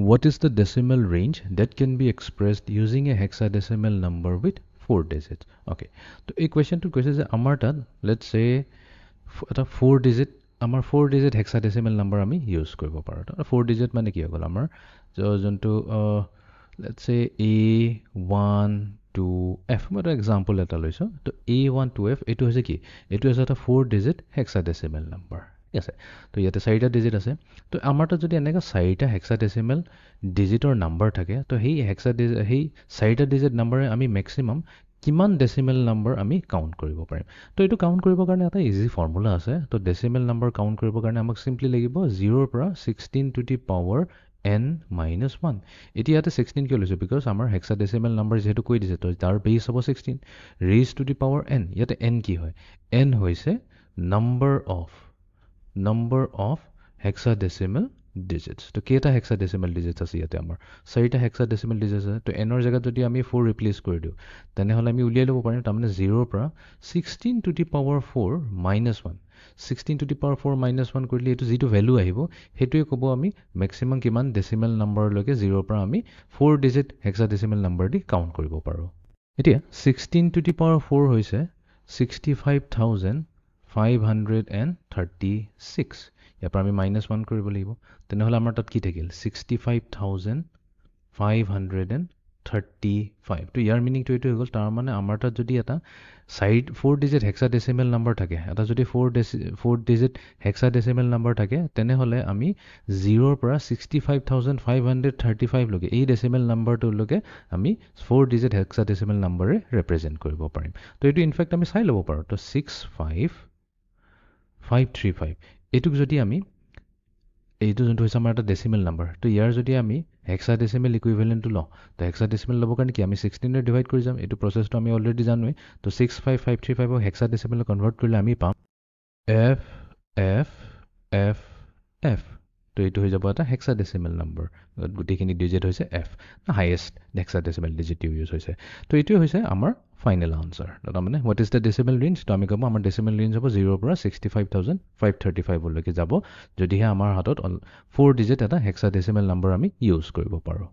what is the decimal range that can be expressed using a hexadecimal number with 4 digits? Okay, so a question to question is amar tan, let's say এটা 4 digit আমাৰ 4 digit hexadecimal number আমি use কৰিব পাৰোঁ। তো 4 digit মানে কি হ'ল আমাৰ যোনটো let's say A1 to F, মই এটা এক্সাম্পল এটা লৈছোঁ। তো A1 to F এইটো হৈছে কি, এইটো হৈছে এটা 4 digit hexadecimal number, ঠিক আছে। তো ইয়াতে 4টা ডিজিট আছে। তো আমাৰ তাত যদি এনেকৈ 4টা হেক্সাডেচিমেল ডিজিটৰ নাম্বাৰ থাকে, তো সেই 4টা ডিজিট নাম্বাৰে আমি মেক্সিমাম কিমান ডেচিমেল নাম্বাৰ আমি কাউণ্ট কৰিব পাৰিম। তো এইটো কাউণ্ট কৰিবৰ কাৰণে এটা ইজি ফৰ্মুলা আছে। তো ডেচিমেল নাম্বাৰ কাউণ্ট কৰিবৰ কাৰণে আমাক চিম্পলি লাগিব 0ৰ পৰা 16 to the power n-1। এতিয়া ইয়াতে 16 কিয় লৈছোঁ, বিকজ আমাৰ হেক্সাডেচিমেল নাম্বাৰ যিহেতু কৈ দিছে, তো তাৰ বেছ হ'ব 16 raise to the power n। ইয়াতে n কি হয়, n হৈছে number of hexadecimal digits। তো কেইটা hexadecimal digits আছে ইয়াতে আমাৰ 4টা hexadecimal digits আছে। তো nৰ জেগাত যদি আমি 4 ৰিপ্লেচ কৰি দিওঁ, তেনেহ'লে আমি উলিয়াই ল'ব পাৰিম তাৰমানে 0ৰ পৰা 16 to the power 4 minus 1। 16 to the power 4 minus 1 কৰিলে এইটো যিটো ভেলু আহিব সেইটোৱে ক'ব আমি মেক্সিমাম কিমান ডেচিমেল নাম্বাৰলৈকে 0ৰ পৰা আমি 4 ডিজিট হেক্সাডেচিমেল নাম্বাৰ দি কাউণ্ট কৰিব পাৰোঁ। এতিয়া 16 to the power 4 হৈছে 65,536। ইয়াৰ পৰা আমি -1 কৰিব লাগিব, তেনেহ'লে আমাৰ তাত কি থাকিল 65,535। তো ইয়াৰ মিনিংটো এইটো হৈ গ'ল, তাৰমানে আমাৰ তাত যদি এটা 4 ডিজিট হেক্সাডেচিমেল নাম্বাৰ থাকে, এটা যদি 4 ডিজিট হেক্সাডেচিমেল নাম্বাৰ থাকে, তেনেহ'লে আমি 0ৰ পৰা 65,535লৈকে এই ডেচিমেল নাম্বাৰটোলৈকে আমি 4 ডিজিট হেক্সাডেচিমেল নাম্বাৰে ৰিপ্ৰেজেণ্ট কৰিব পাৰিম। তো এইটো ইনফেক্ট আমি চাই ল'ব পাৰোঁ। তো 65,535 এইটোক যদি আমি, এইটো যোনটো হৈছে আমাৰ এটা ডেচিমেল নাম্বাৰ, তো ইয়াৰ যদি আমি হেক্সাডেচিমেল ইকুইভেলেণ্টটো লওঁ, তো হেক্সাডেচিমেল ল'বৰ কাৰণে কি আমি 16ৰে ডিভাইড কৰি যাম। এইটো প্ৰচেছটো আমি অলৰেডি জানোৱেই। তো 65,535ক হেক্সাডেচিমেল কনভাৰ্ট কৰিলে আমি পাম F F F F। তো এইটো হৈ যাব এটা হেক্সাডেচিমেল নাম্বাৰ, গোটেইখিনি ডিজিট হৈছে F, highest hexadecimal digit use হৈছে। তো এইটোৱে হৈছে আমাৰ ফাইনেল আনচাৰ। তাৰমানে what is the decimal range, তো আমি ক'ব আমাৰ ডেচিমেল ৰেঞ্জ হ'ব 0ৰ পৰা 65,535লৈকে যাব, যদিহে আমাৰ হাতত 4 ডিজিট এটা হেক্সাডেচিমেল নাম্বাৰ আমি ইউজ কৰিব পাৰোঁ।